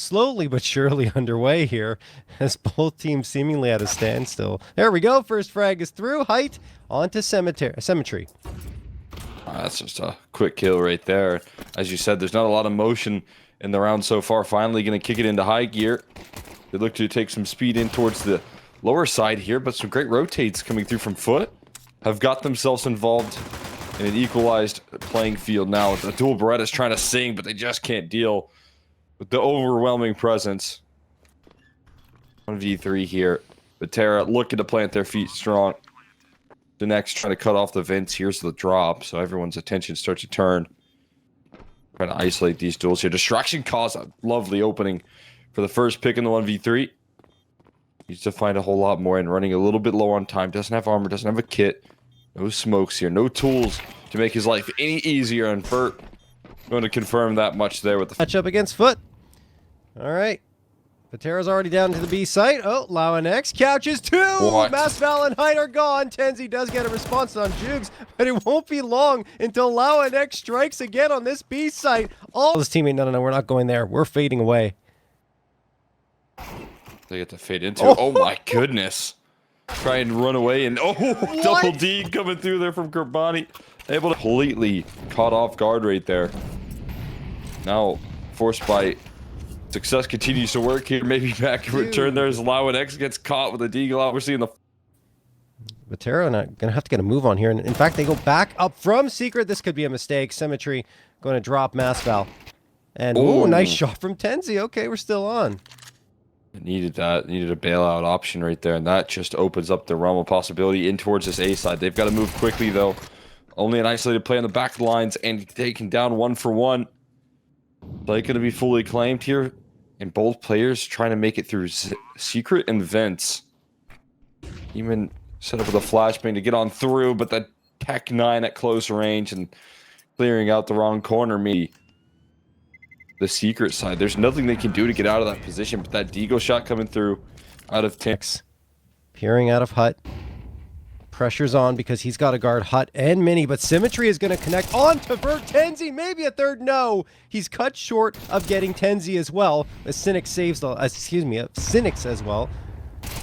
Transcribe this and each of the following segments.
slowly but surely underway here as both teams seemingly at a standstill. There we go. First frag is through. Height onto Cemetery. That's just a quick kill right there. As you said, there's not a lot of motion in the round so far. Finally going to kick it into high gear. They look to take some speed in towards the lower side here, but some great rotates coming through from FUT have got themselves involved in an equalized playing field now. The dual Beretta's trying to sing, but they just can't deal with the overwhelming presence. 1v3 here. Betera looking to plant their feet strong. lauNX trying to cut off the vents. Here's the drop, so everyone's attention starts to turn. Trying to isolate these duels here. Distraction caused a lovely opening for the first pick in the 1v3. Needs to find a whole lot more and running a little bit low on time. Doesn't have armor, doesn't have a kit. No smokes here, no tools to make his life any easier. And Bert going to confirm that much there with the matchup against FUT. All right. Betera's already down to the B site. Oh, lauNX couches two. What? Masval and Height are gone. Tenzi does get a response on Jugs, but it won't be long until lauNX strikes again on this B site. All his teammate, no, we're not going there. We're fading away. They get to fade into. Oh my goodness. Try and run away and double D coming through there from Kurbani. Able to completely caught off guard right there. Now forced by success continues to work here. Maybe back in return there as lauNX gets caught with a deagle out. We're seeing the Betera gonna have to get a move on here. And in fact, they go back up from secret. This could be a mistake. Symmetry going to drop Masval. And nice shot from Tenzi. Okay, we're still on. Needed that. Needed a bailout option right there, and that just opens up the realm of possibility in towards this A side. They've got to move quickly though. Only an isolated play on the back of the lines and taken down 1 for 1. Play going to be fully claimed here, and both players trying to make it through secret and vents. Even set up with a flashbang to get on through, but the Tech 9 at close range and clearing out the wrong corner. The secret side. There's nothing they can do to get out of that position, but that deagle shot coming through out of Tix. Peering out of HUT. Pressure's on because he's got to guard HUT and Mini, but Symmetry is going to connect on to Vert. Tenzi, maybe a third. No, he's cut short of getting Tenzi as well. Cynic saves the, Cynics as well,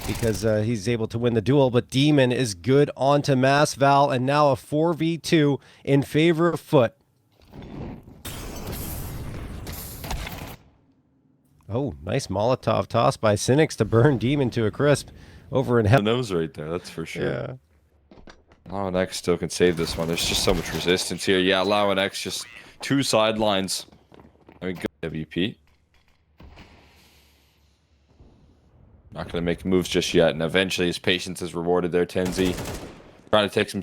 because he's able to win the duel, but Demon is good onto Masval, and now a 4v2 in favor of FUT. Oh, nice Molotov toss by Cynics to burn Demon to a crisp over in the nose right there, that's for sure. Yeah. lauNX still can save this one. There's just so much resistance here. Yeah, lauNX just 2 sidelines. I mean, good WP. Not going to make moves just yet, and eventually his patience is rewarded there. Tenzi trying to take some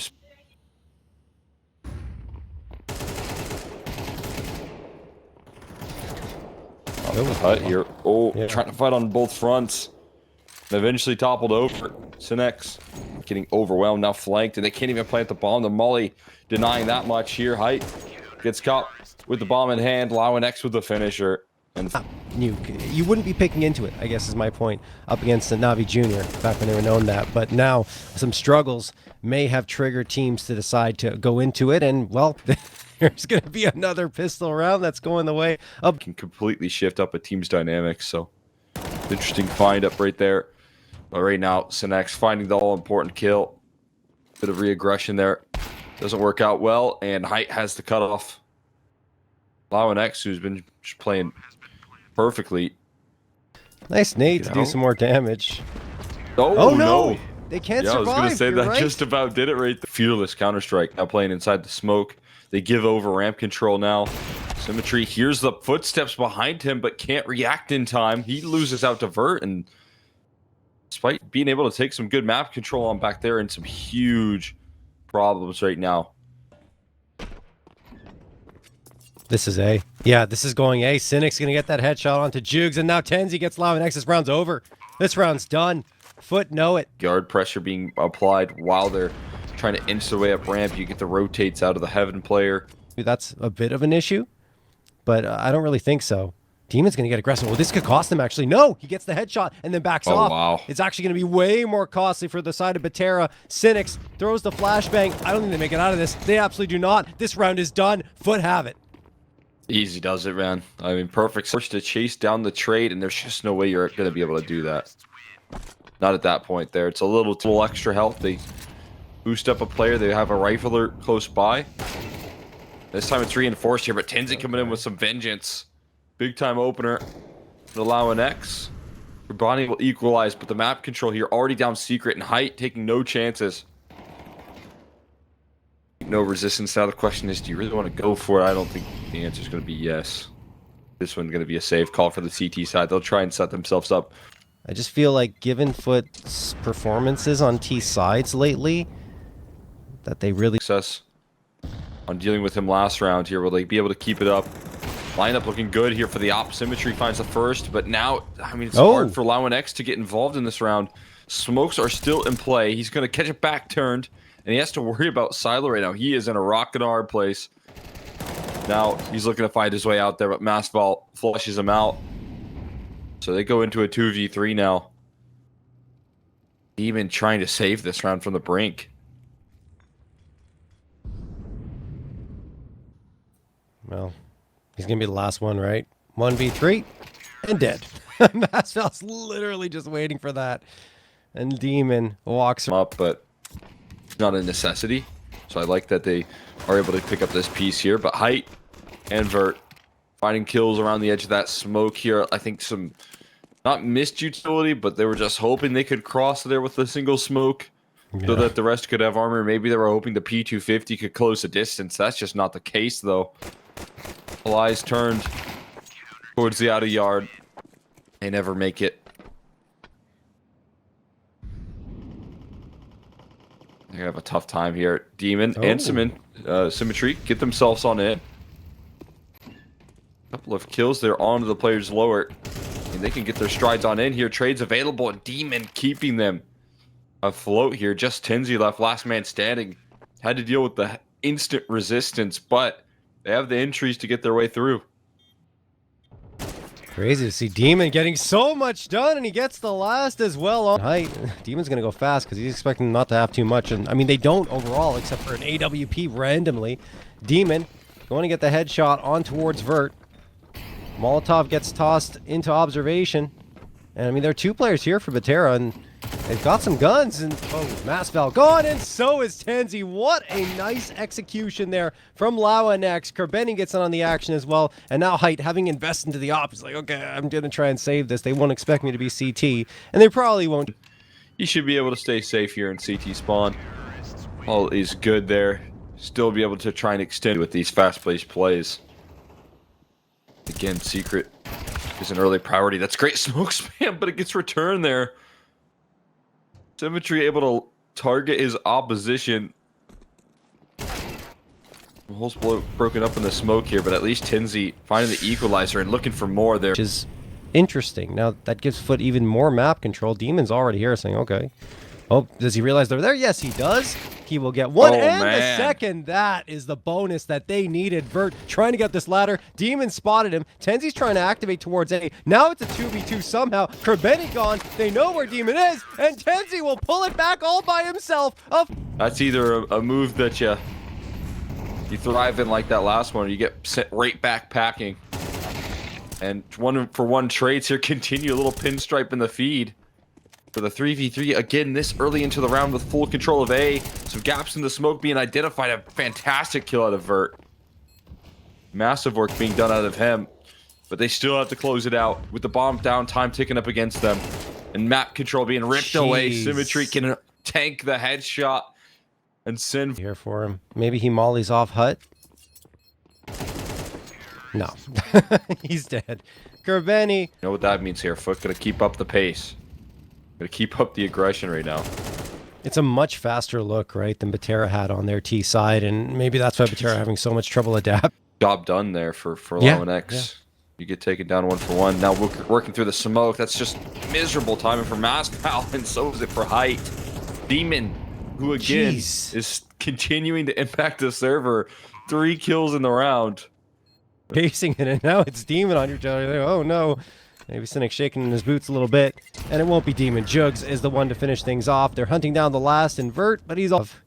HUT here. Trying to fight on both fronts. And eventually toppled over. Cynics getting overwhelmed, now flanked, and they can't even plant the bomb. The Molly denying that much here. Height gets caught with the bomb in hand. lauNX with the finisher. And you wouldn't be picking into it, I guess is my point, up against the Navi Jr. back when they were known that. But now some struggles may have triggered teams to decide to go into it, and well, there's going to be another pistol round that's going the way up. Can completely shift up a team's dynamics, so interesting find up right there. But right now, Cynics finding the all-important kill. Bit of re-aggression there. Doesn't work out well, and Height has the cutoff. lauNX, who's been just playing perfectly. Nice nade to do some more damage. Oh no! They can't survive. I was going to say that right. just about did it right there. Fearless Counter-Strike now playing inside the smoke. They give over ramp control now. Symmetry hears the footsteps behind him, but can't react in time. He loses out to Vert, and despite being able to take some good map control on back there and some huge problems right now. This is A. Yeah, this is going A. Cynic's going to get that headshot onto Jugs, and now Tenzi gets lauNX. This round's over. This round's done. FUT know it. Guard pressure being applied while they're trying to inch their way up ramp. You get the rotates out of the Heaven player. That's a bit of an issue, but I don't really think so. Demon's going to get aggressive. Well, this could cost him, actually. No, he gets the headshot and then backs off. Wow. It's actually going to be way more costly for the side of Betera. Cynics throws the flashbang. I don't think they make it out of this. They absolutely do not. This round is done. FUT have it. Easy does it, man. I mean, perfect search to chase down the trade, and there's just no way you're going to be able to do that. Not at that point there. It's a little extra health. They boost up a player. They have a rifler close by. This time it's reinforced here, but Tenzi coming in with some vengeance. Big time opener. The lauNX. Bonnie will equalize, but the map control here already down secret, and Height taking no chances. No resistance. Now the question is, do you really want to go for it? I don't think the answer is going to be yes. This one's going to be a safe call for the CT side. They'll try and set themselves up. I just feel like, given FUT's performances on T sides lately, that they really success on dealing with him last round here. Will they be able to keep it up? Lineup looking good here for the op. Symmetry finds the first, but now, I mean, it's hard for lauNX to get involved in this round. Smokes are still in play. He's going to catch it back turned, and he has to worry about Silo right now. He is in a rock and hard place. Now, he's looking to find his way out there, but Massval flushes him out. So they go into a 2v3 now. Demon trying to save this round from the brink. Well, he's going to be the last one, right? 1v3 and dead. Massval's literally just waiting for that. And Demon walks up, but it's not a necessity. So I like that they are able to pick up this piece here. But Height and Vert finding kills around the edge of that smoke here. I think some, not missed utility, but they were just hoping they could cross there with a single smoke so that the rest could have armor. Maybe they were hoping the P250 could close the distance. That's just not the case, though. All eyes turned towards the outer yard. They never make it. They're gonna have a tough time here. Demon and Symmetry get themselves on in. Couple of kills there onto the players lower. And they can get their strides on in here. Trades available, and Demon keeping them afloat here. Just Tenzi left, last man standing. Had to deal with the instant resistance, but they have the entries to get their way through. Crazy to see Demon getting so much done, and he gets the last as well on Height. Demon's going to go fast because he's expecting not to have too much. And I mean, they don't overall, except for an AWP randomly. Demon going to get the headshot on towards Vert. Molotov gets tossed into observation. And I mean, there are two players here for Betera, and they've got some guns. And Massval gone, and so is Tenzi. What a nice execution there from lauNX. Kerbeni gets in on the action as well. And now Height, having invested into the op, is like, okay, I'm going to try and save this. They won't expect me to be CT, and they probably won't. You should be able to stay safe here in CT spawn. All is good there. Still be able to try and extend with these fast-paced plays. Again, Secret is an early priority. That's great smoke spam, but it gets returned there. Symmetry able to target his opposition. The hole's broken up in the smoke here, but at least Tenzi finding the equalizer and looking for more there. Which is interesting. Now, that gives FUT even more map control. Demon's already here saying, okay. Oh, does he realize they're there? Yes, he does. He will get one and the second. That is the bonus that they needed. Vert trying to get this ladder. Demon spotted him. Tenzi's trying to activate towards A. Now it's a 2v2 somehow. Kerbeni gone. They know where Demon is, and Tenzi will pull it back all by himself. That's either a move that you thrive in like that last one, or you get sent right back packing. And one trades here continue. A little pinstripe in the feed. For the 3v3, again, this early into the round with full control of A. Some gaps in the smoke being identified. A fantastic kill out of Vert. Massive work being done out of him. But they still have to close it out with the bomb down, time ticking up against them. And map control being ripped away. Symmetry can tank the headshot and send. Here for him. Maybe he mollies off HUT. No. He's dead. Kerbeni. You know what that means here. FUT gonna keep up the pace. Gonna keep up the aggression right now. It's a much faster look, right, than Betera had on their T side, and maybe that's why Betera having so much trouble adapt. Job done there for lauNX. Yeah. You get taken down 1-for-1. Now working through the smoke. That's just miserable timing for Massval, and so is it for Height. Demon, who again is continuing to impact the server. 3 kills in the round. Pacing it, and now it's Demon on your channel. Oh no. Maybe Cynic shaking in his boots a little bit. And it won't be Demon. Jugs is the one to finish things off. They're hunting down the last invert, but he's off.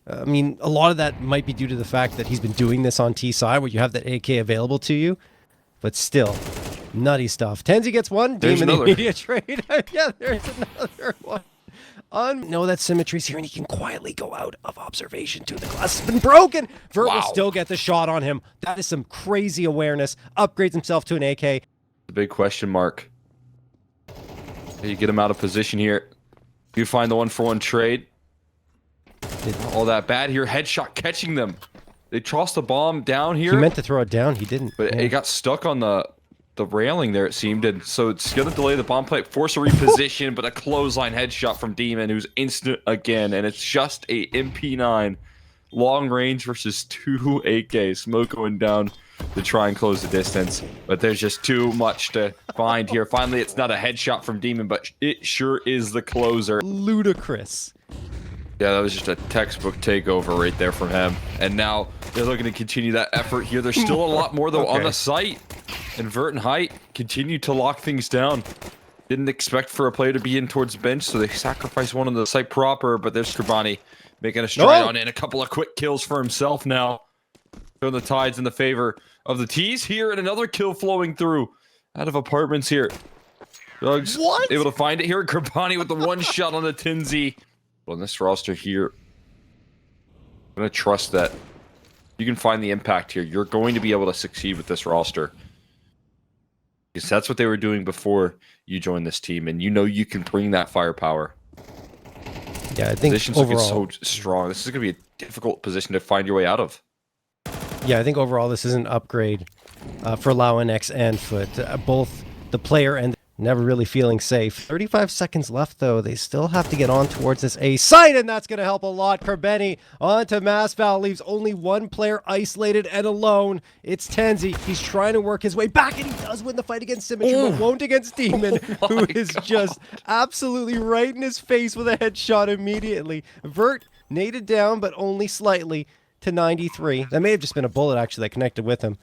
I mean, a lot of that might be due to the fact that he's been doing this on T side where you have that AK available to you. But still, nutty stuff. Tenzi gets one. There's Demon another. immediate trade. Yeah, there's another one. No, that symmetry's here, and he can quietly go out of observation too. The glass has been broken. Vert will still get the shot on him. That is some crazy awareness. Upgrades himself to an AK. The big question mark. You get him out of position here. You find the 1-for-1 trade. All that bad here. Headshot catching them. They tossed the bomb down here. He meant to throw it down. He didn't. But it got stuck on the railing there, it seemed. And so it's going to delay the bomb play, force a reposition, but a clothesline headshot from Demon, who's instant again. And it's just a MP9. Long range versus 2 AK. Smoke going down to try and close the distance. But there's just too much to find here. Finally, it's not a headshot from Demon, but it sure is the closer. Ludicrous. Yeah, that was just a textbook takeover right there from him. And now they're looking to continue that effort here. There's still a lot more, though, on the site. And Vert and Height continue to lock things down. Didn't expect for a player to be in towards the bench, so they sacrificed one on the site proper. But there's Krabani making a stride on in. A couple of quick kills for himself now. Showing the tides in the favor of the T's here. And another kill flowing through out of apartments here. Doug's able to find it here. Krabani with the one shot on the Tinzy. On this roster here, I'm going to trust that you can find the impact here. You're going to be able to succeed with this roster. Because that's what they were doing before you joined this team, and you know you can bring that firepower. Yeah, I think Positions overall, looking so strong. This is going to be a difficult position to find your way out of. yeah, I think overall this is an upgrade for lauNX and FUT. Both the player and never really feeling safe. 35 seconds left, though. They still have to get on towards this A site, and that's going to help a lot. Kerbeni onto Masval, leaves only one player isolated and alone. It's Tenzi. He's trying to work his way back, and he does win the fight against Symmetry, but won't against Demon, who is just absolutely right in his face with a headshot immediately. Vert naded down, but only slightly to 93. That may have just been a bullet, actually, that connected with him.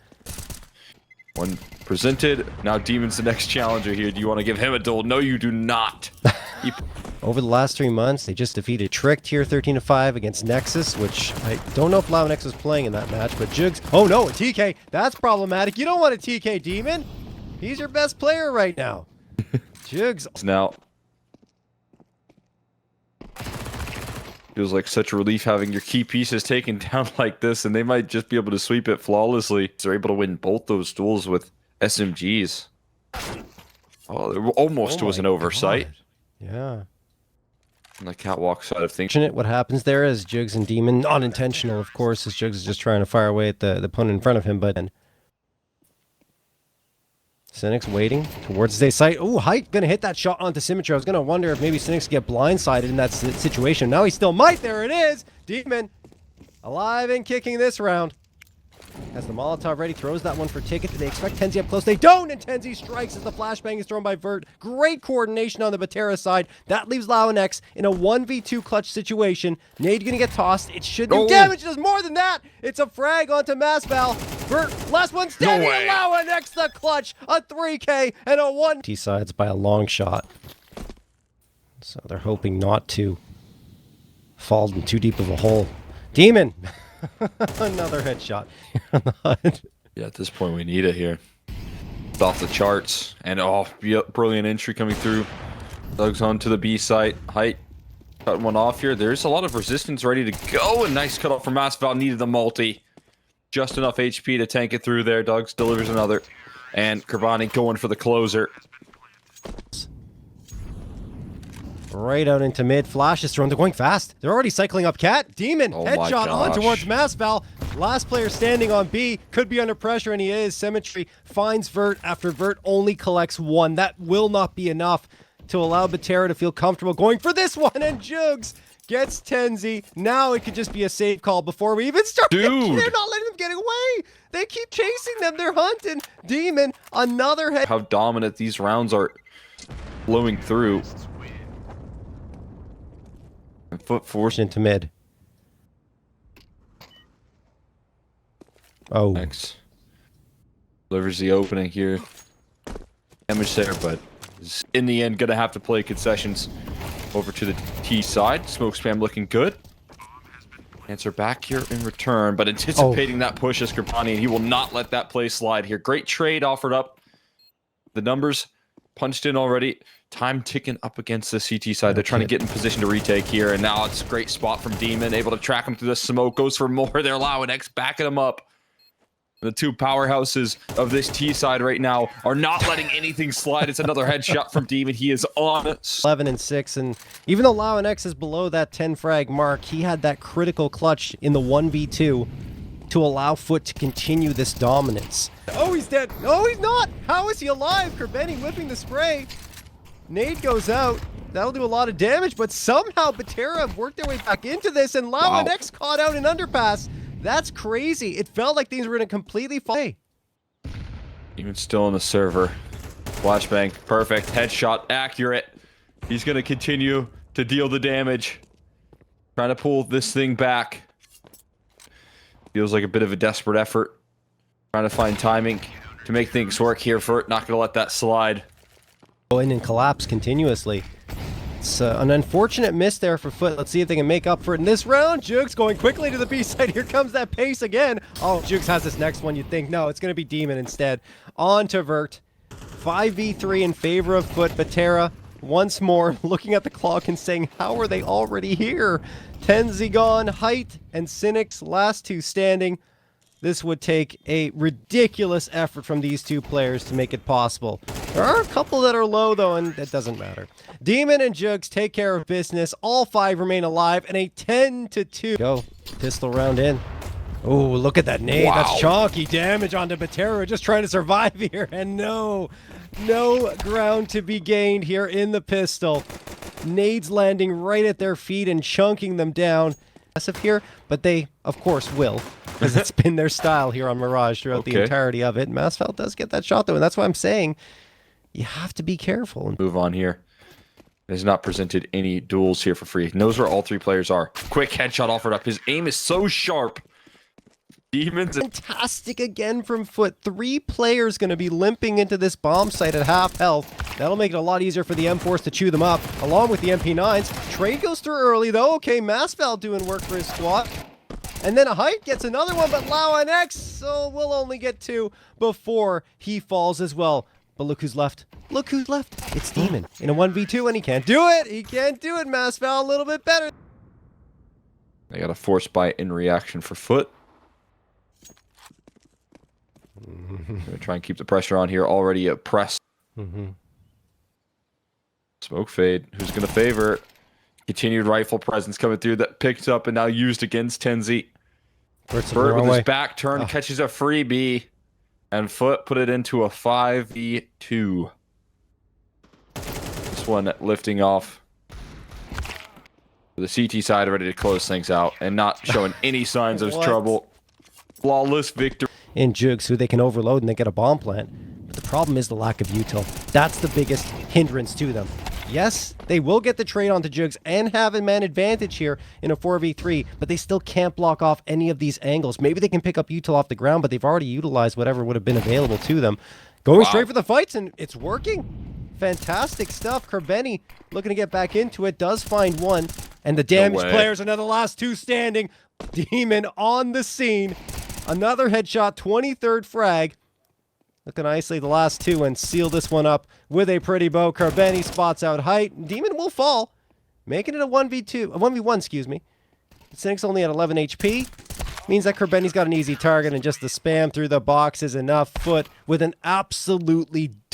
One presented. Now Demon's the next challenger here. Do you want to give him a duel? No, you do not. Over the last 3 months, they just defeated Trick tier 13-5 against Nexus, which I don't know if lauNX was playing in that match, but Jugs... Oh no, a TK! That's problematic. You don't want a TK, Demon! He's your best player right now. Jugs... Now... Feels like such a relief having your key pieces taken down like this, and they might just be able to sweep it flawlessly. They're able to win both those duels with SMGs. Oh, there almost was an oversight. Yeah. On the catwalk side of things. What happens there is Jugs and Demon, not intentional, of course, as Jugs is just trying to fire away at the opponent in front of him, but... Cynic's waiting towards his site. Oh, Height gonna hit that shot onto Symmetry. I was gonna wonder if maybe Cynic's get blindsided in that situation. Now he still might. There it is. Demon alive and kicking this round. As the Molotov ready, throws that one for Ticket. Do they expect Tenzi up close? They don't, and Tenzi strikes as the flashbang is thrown by Vert. Great coordination on the Betera side. That leaves lauNX in a 1v2 clutch situation. Nade gonna get tossed. It should do damage. It does more than that. It's a frag onto Masval. Vert, last one standing. No way. lauNX the clutch. A 3K and a 1. T-sides by a long shot. So they're hoping not to fall in too deep of a hole. Demon! Another headshot. Yeah, at this point we need it here. It's off the charts. And brilliant entry coming through. Doug's on to the B site. Height cutting one off here. There's a lot of resistance ready to go. And nice cutoff from Masval. Needed the multi. Just enough HP to tank it through there. Doug's delivers another. And Kerbani going for the closer. Right out into mid. Flash is thrown. They're going fast. They're already cycling up Cat. Demon. Headshot on towards Masval. Last player standing on B. Could be under pressure, and he is. Symmetry finds Vert after Vert only collects one. That will not be enough to allow Betera to feel comfortable going for this one. And Jugs gets Tenzi. Now it could just be a save call before we even start. Dude. They're not letting them get away. They keep chasing them. They're hunting. Demon. Another head. How dominant these rounds are flowing through. FUT force into mid. Oh. Next. Delivers the opening here. Damage there, but is in the end gonna have to play concessions over to the T side. Smoke spam looking good. Answer back here in return, but anticipating that push is Kripani, and he will not let that play slide here. Great trade offered up. The numbers punched in already. Time ticking up against the CT side. They're trying to get in position to retake here, and now it's a great spot from Demon, able to track him through the smoke. Goes for more there. lauNX backing him up. The two powerhouses of this T side right now are not letting anything slide. It's another headshot from Demon. He is on 11 and 6, and even though lauNX is below that 10 frag mark, he had that critical clutch in the 1v2 to allow FUT to continue this dominance. Oh, he's dead. No, he's not. How is he alive? Kripani whipping the spray. Nade goes out. That'll do a lot of damage, but somehow Betera worked their way back into this, and lauNX caught out an underpass. That's crazy. It felt like things were going to completely fall. Even still in the server. Flashbang, perfect. Headshot, accurate. He's going to continue to deal the damage. Trying to pull this thing back. Feels like a bit of a desperate effort. Trying to find timing to make things work here for it. Not going to let that slide. Go in and collapse continuously. It's an unfortunate miss there for FUT. Let's see if they can make up for it in this round. Jukes going quickly to the B side. Here comes that pace again. Oh, Jukes has this next one. You'd think, no, it's going to be Demon instead. On to Vert. 5v3 in favor of FUT. Betera, once more, looking at the clock and saying, how are they already here? Tenzi gone, Height and Cynics, last two standing. This would take a ridiculous effort from these two players to make it possible. There are a couple that are low, though, and it doesn't matter. Demon and Jugs take care of business. All five remain alive, and a 10-2. Go. Pistol round in. Oh, look at that nade. Wow. That's chalky damage onto Betera, just trying to survive here. And no ground to be gained here in the pistol. Nades landing right at their feet and chunking them down. Here, but they, of course, will, because it's been their style here on Mirage throughout the entirety of it. Masfeld does get that shot, though, and that's why I'm saying you have to be careful. Move on here. Has not presented any duels here for free. He knows where all three players are. Quick headshot offered up. His aim is so sharp. Demons. Fantastic again from FUT. 3 players going to be limping into this bomb site at half health. That'll make it a lot easier for the M4s to chew them up, along with the MP9s. Trade goes through early, though. Okay, Masfeld doing work for his squad. And then a Height gets another one, but lauNX, so we'll only get 2 before he falls as well. But look who's left. Look who's left. It's Demon in a 1v2, and he can't do it. He can't do it, Masfeld. A little bit better. They got a force buy in reaction for FUT. Gonna try and keep the pressure on here. Already a press. Smoke fade. Who's gonna favor? Continued rifle presence coming through that picked up and now used against Tenzi. Bert with his back turn catches a freebie, and FUT put it into a 5v2. This one lifting off. The CT side ready to close things out and not showing any signs of trouble. Flawless victory. In Jugs, who they can overload and they get a bomb plant. But the problem is the lack of util. That's the biggest hindrance to them. Yes, they will get the trade onto Jugs and have a man advantage here in a 4v3, but they still can't block off any of these angles. Maybe they can pick up util off the ground, but they've already utilized whatever would have been available to them. Going straight for the fights, and it's working. Fantastic stuff. Kripani looking to get back into it, does find one. And the damaged players are now the last 2 standing. Demon on the scene. Another headshot, 23rd frag. Looking to isolate the last 2 and seal this one up with a pretty bow. Kripani spots out Height. Demon will fall, making it a 1v1, excuse me. Cynic's only at 11 HP. Means that Kripani's got an easy target, and just the spam through the box is enough. FUT with an absolutely